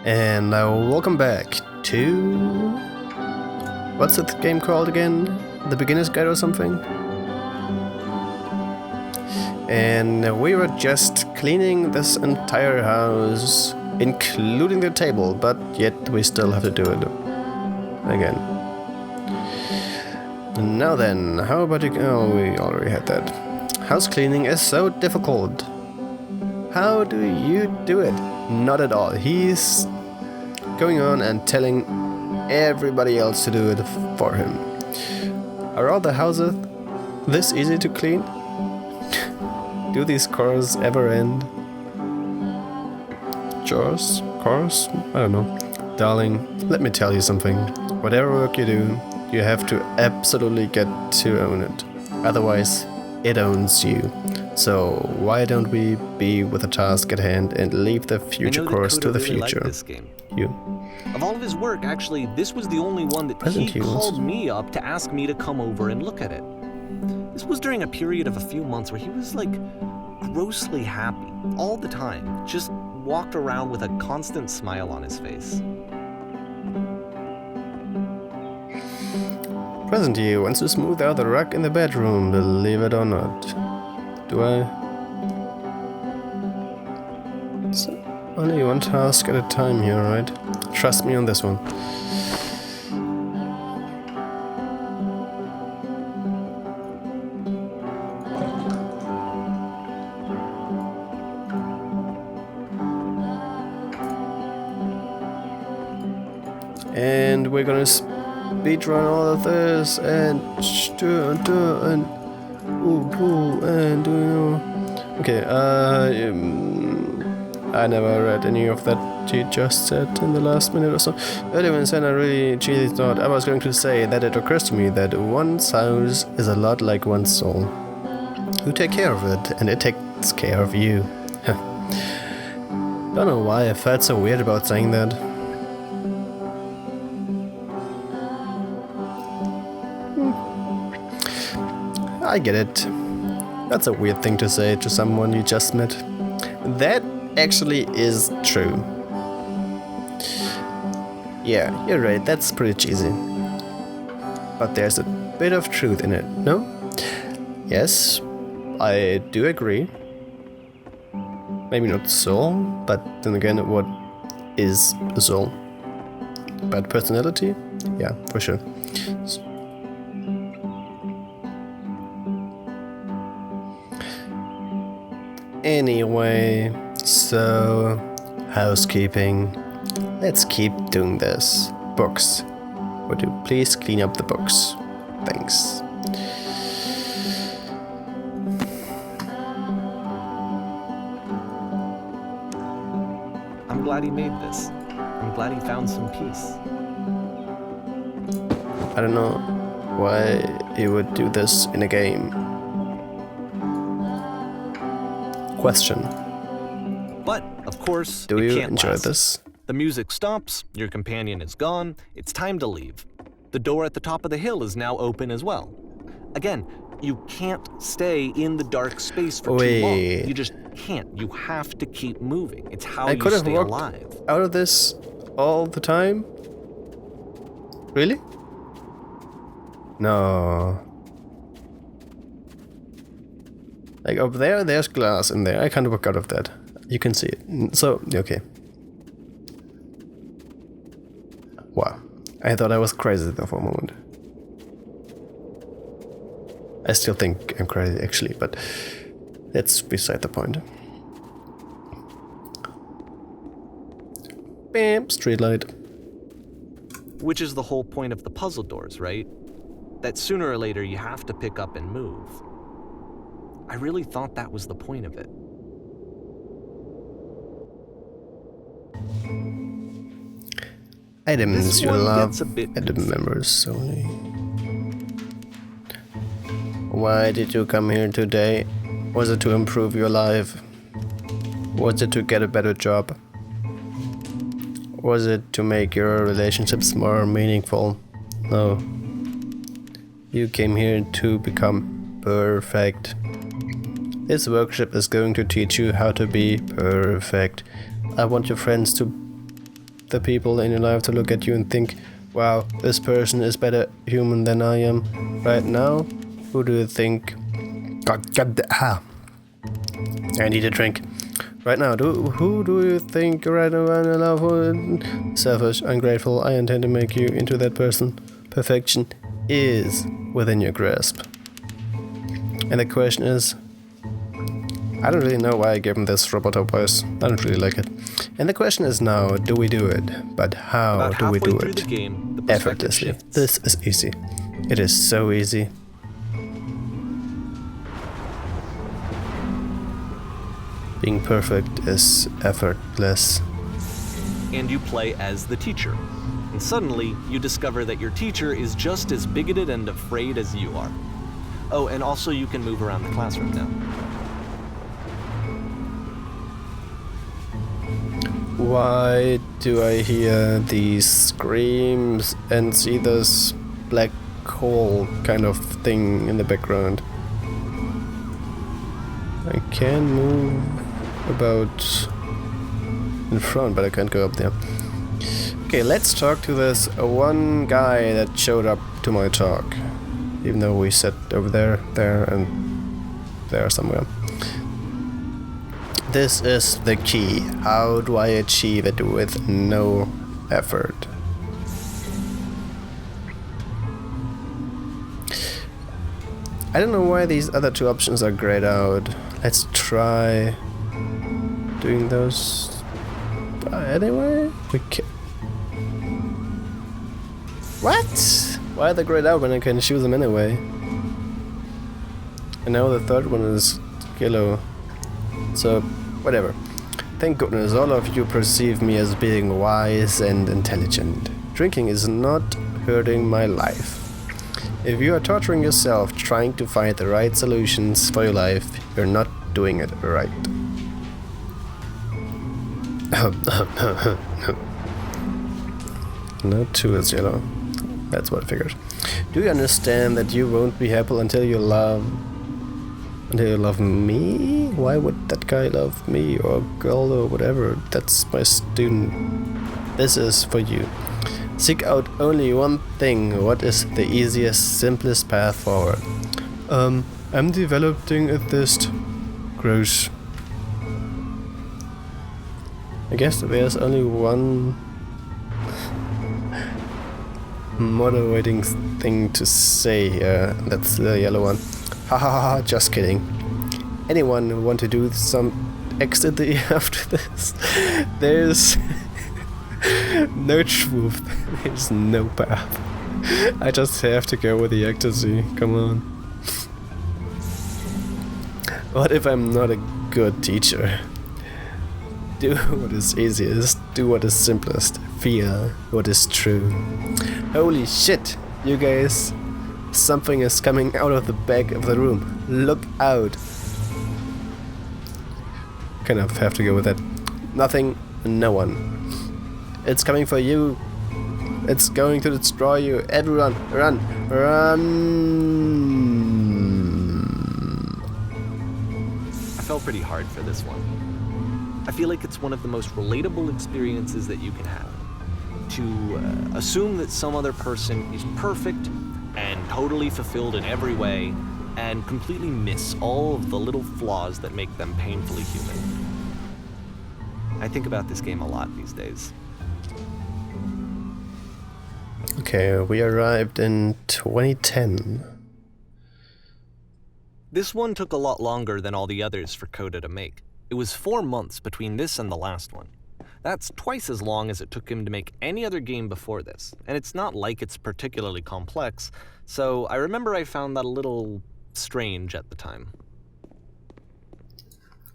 And welcome back to... What's that game called again? The Beginner's Guide or something? And we were just cleaning this entire house, including the table, but yet we still have to do it again. Now then, how about you... Oh, we already had that. House cleaning is so difficult. How do you do it? Not at all. He's going on and telling everybody else to do it for him. Are all the houses this easy to clean? Do these cars ever end? Chores? Cars? I don't know. Darling, let me tell you something. Whatever work you do, you have to absolutely get to own it. Otherwise, it owns you. So why don't we be with the task at hand and leave the future course to the future? This game. You. Of all of his work, actually, this was the only one that he called me up to ask me to come over and look at it. This was during a period of a few months where he was like grossly happy all the time, just walked around with a constant smile on his face. Present you wants to smooth out the rug in the bedroom, believe it or not. Do I? It's only one task at a time here, right? Trust me on this one. And we're gonna speedrun all of this and okay, I never read any of that you just said in the last minute or so. Earlier said I really cheesy thought I was going to say that it occurs to me that one's house is a lot like one's soul. You take care of it and it takes care of you. Don't know why I felt so weird about saying that. I get it. That's a weird thing to say to someone you just met. That actually is true. Yeah, you're right, that's pretty cheesy. But there's a bit of truth in it, no? Yes, I do agree. Maybe not soul, but then again, what is a soul? Bad personality? Yeah, for sure. Anyway, so housekeeping. Let's keep doing this. Books. Would you please clean up the books? Thanks. I'm glad he made this. I'm glad he found some peace. I don't know why you would do this in a game. Question. But, of course, do you can't enjoy last. this? The music stops, your companion is gone, it's time to leave. The door at the top of the hill is now open as well. Again, you can't stay in the dark space for too long. You just can't. You have to keep moving. It's how you stay alive. Out of this all the time? Really? No. Like up there, there's glass in there. I can't walk out of that. You can see it. So, okay. Wow. I thought I was crazy there for a moment. I still think I'm crazy, actually, but that's beside the point. Bam! Streetlight. Which is the whole point of the puzzle doors, right? That sooner or later you have to pick up and move. I really thought that was the point of it. Items you love and the members only. Why did you come here today? Was it to improve your life? Was it to get a better job? Was it to make your relationships more meaningful? No. You came here to become perfect. This workshop is going to teach you how to be perfect. I want your friends to the people in your life to look at you and think, wow, this person is better human than I am right now? Who do you think? I need a drink. Right now, who do you think right now I love? Selfish, ungrateful, I intend to make you into that person. Perfection is within your grasp. And the question is, I don't really know why I gave him this roboto voice. I don't really like it. And the question is now, do we do it? But how do we do it? The game, the effortlessly. This is easy. It is so easy. Being perfect is effortless. And you play as the teacher. And suddenly, you discover that your teacher is just as bigoted and afraid as you are. Oh, and also you can move around the classroom now. Why do I hear these screams and see this black hole kind of thing in the background? I can move about in front, but I can't go up there. Okay, let's talk to this one guy that showed up to my talk. Even though we sat over there, and there somewhere. This is the key. How do I achieve it with no effort? I don't know why these other two options are grayed out. Let's try doing those anyway. We can. What? Why are they grayed out when I can choose them anyway? And now the third one is yellow. So, whatever. Thank goodness all of you perceive me as being wise and intelligent. Drinking is not hurting my life. If you are torturing yourself trying to find the right solutions for your life, you're not doing it right. No, 2 is yellow. That's what I figured. Do you understand that you won't be happy until you love me? Why would that guy love me or girl or whatever? That's my student. This is for you. Seek out only one thing. What is the easiest, simplest path forward? I'm developing a thirst. Gross. I guess there's only one moderating thing to say here. That's the yellow one. Ha ha ha, just kidding. Anyone want to do some ecstasy after this? There's no truth. There's no path. I just have to go with the ecstasy. Come on. What if I'm not a good teacher? Do what is easiest, do what is simplest, feel what is true. Holy shit, you guys. Something is coming out of the back of the room. Look out. Kind of have to go with that. Nothing, no one. It's coming for you. It's going to destroy you. Everyone, run, run. I felt pretty hard for this one. I feel like it's one of the most relatable experiences that you can have. To assume that some other person is perfect and totally fulfilled in every way, and completely miss all of the little flaws that make them painfully human. I think about this game a lot these days. Okay, we arrived in 2010. This one took a lot longer than all the others for Coda to make. It was 4 months between this and the last one. That's twice as long as it took him to make any other game before this, and it's not like it's particularly complex, so I remember I found that a little strange at the time.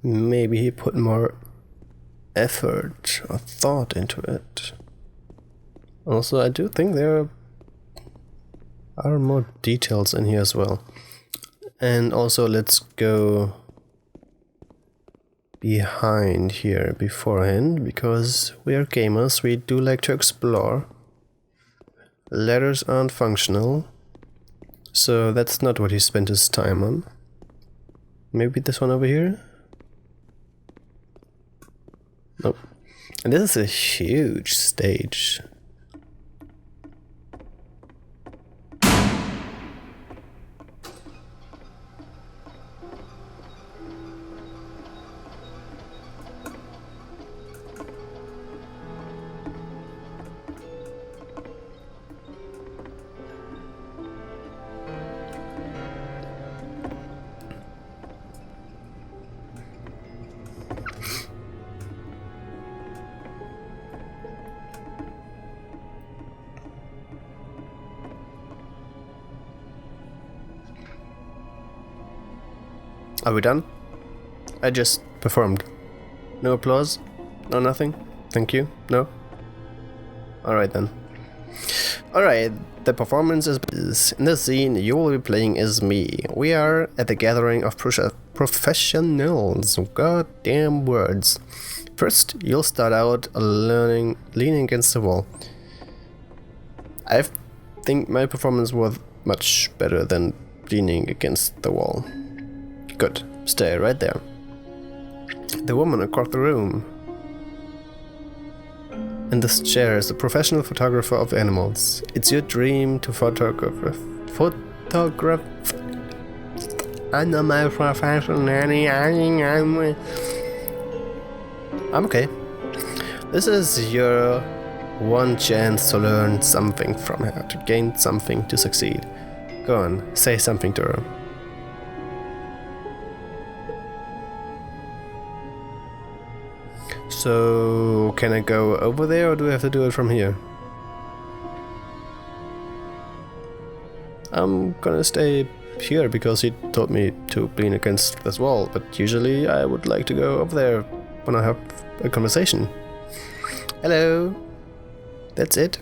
Maybe he put more effort or thought into it. Also, I do think there are more details in here as well. And also, let's go behind here beforehand, because we are gamers, we do like to explore. Letters aren't functional, so that's not what he spent his time on. Maybe this one over here? Nope. And this is a huge stage. Are we done? I just performed. No applause? No nothing? Thank you? No? Alright then. Alright, the performance is... In this scene, you will be playing as me. We are at the gathering of professionals. Goddamn words. First, you'll start out learning leaning against the wall. I think my performance was much better than leaning against the wall. Good. Stay right there. The woman across the room. In this chair is a professional photographer of animals. It's your dream to photograph. I know my profession. I'm okay. This is your one chance to learn something from her, to gain something, to succeed. Go on, say something to her. So, can I go over there or do I have to do it from here? I'm gonna stay here because he told me to lean against this wall, but usually I would like to go over there when I have a conversation. Hello. That's it.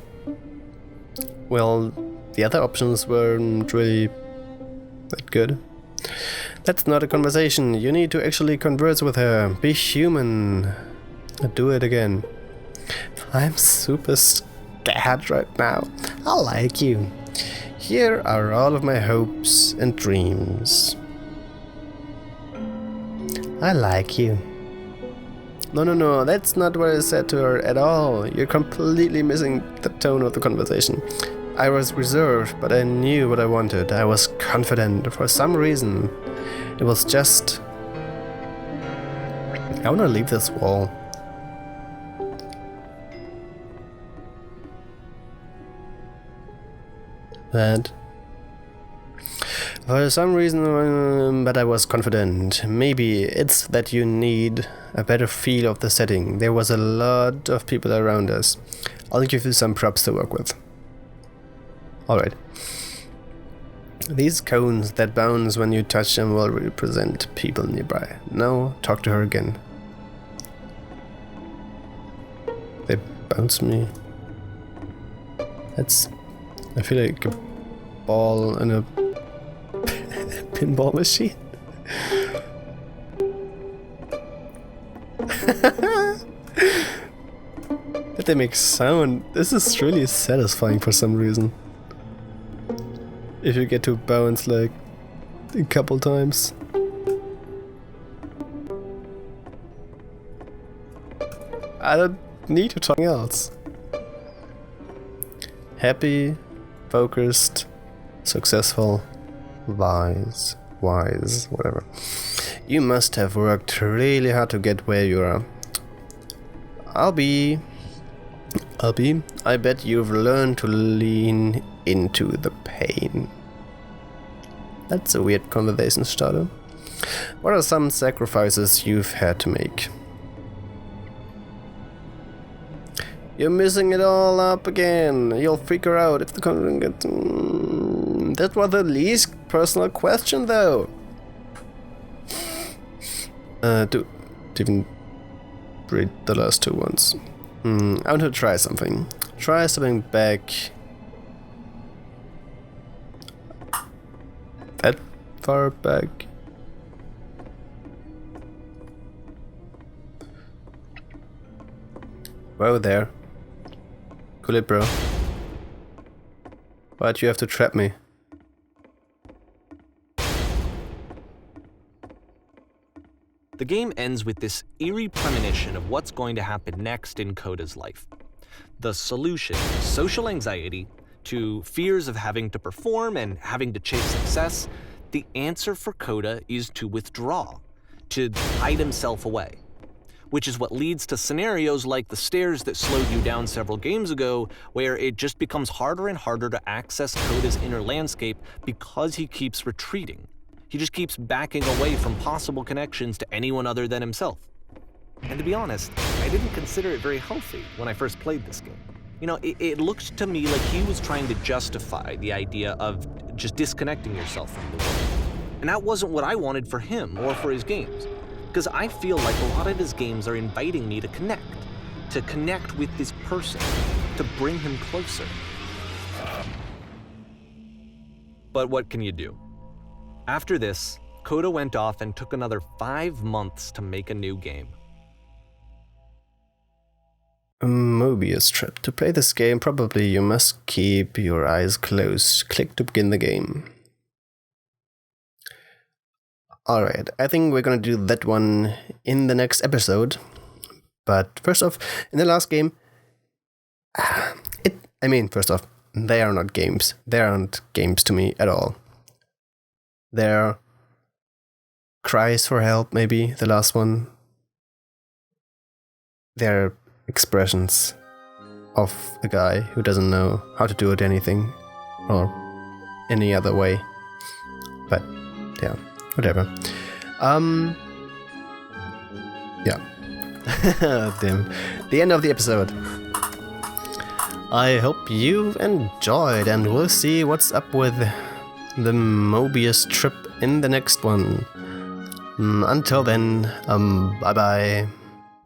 Well, the other options weren't really that good. That's not a conversation. You need to actually converse with her. Be human. Do it again. I'm super scared right now. I like you. Here are all of my hopes and dreams. I like you. No, that's not what I said to her at all. You're completely missing the tone of the conversation. I was reserved, but I knew what I wanted. I was confident for some reason. It was just... I want to leave this wall. That. For some reason, but I was confident. Maybe it's that you need a better feel of the setting. There was a lot of people around us. I'll give you some props to work with. Alright. These cones that bounce when you touch them will represent people nearby. Now, talk to her again. They bounce me. That's... I feel like a ball in a pinball machine. But they make sound. This is really satisfying for some reason. If you get to bounce like a couple times. I don't need to talk else. Happy, focused, successful, wise, whatever. You must have worked really hard to get where you are. I bet you've learned to lean into the pain. That's a weird conversation starter. What are some sacrifices you've had to make? You're messing it all up again. You'll figure out if the content gets... That was the least personal question, though. To even read the last two ones. I want to try something. Try stepping back. That far back. Whoa there. Cool it, bro. Why'd you have to trap me? The game ends with this eerie premonition of what's going to happen next in Coda's life. The solution to social anxiety, to fears of having to perform and having to chase success, the answer for Coda is to withdraw, to hide himself away. Which is what leads to scenarios like the stairs that slowed you down several games ago, where it just becomes harder and harder to access Coda's inner landscape because he keeps retreating. He just keeps backing away from possible connections to anyone other than himself. And to be honest, I didn't consider it very healthy when I first played this game. You know, it looked to me like he was trying to justify the idea of just disconnecting yourself from the world. And that wasn't what I wanted for him or for his games. Because I feel like a lot of his games are inviting me to connect with this person, to bring him closer. But what can you do? After this, Coda went off and took another 5 months to make a new game. Mobius Trip. To play this game, probably you must keep your eyes closed. Click to begin the game. Alright, I think we're gonna do that one in the next episode. But first off, in the last game, first off, they are not games. They aren't games to me at all. They're cries for help, maybe, the last one. They're expressions of a guy who doesn't know how to do it anything or any other way. But yeah, whatever. Yeah. Damn. The end of the episode. I hope you enjoyed, and we'll see what's up with the Mobius Trip in the next one. Until then, bye bye.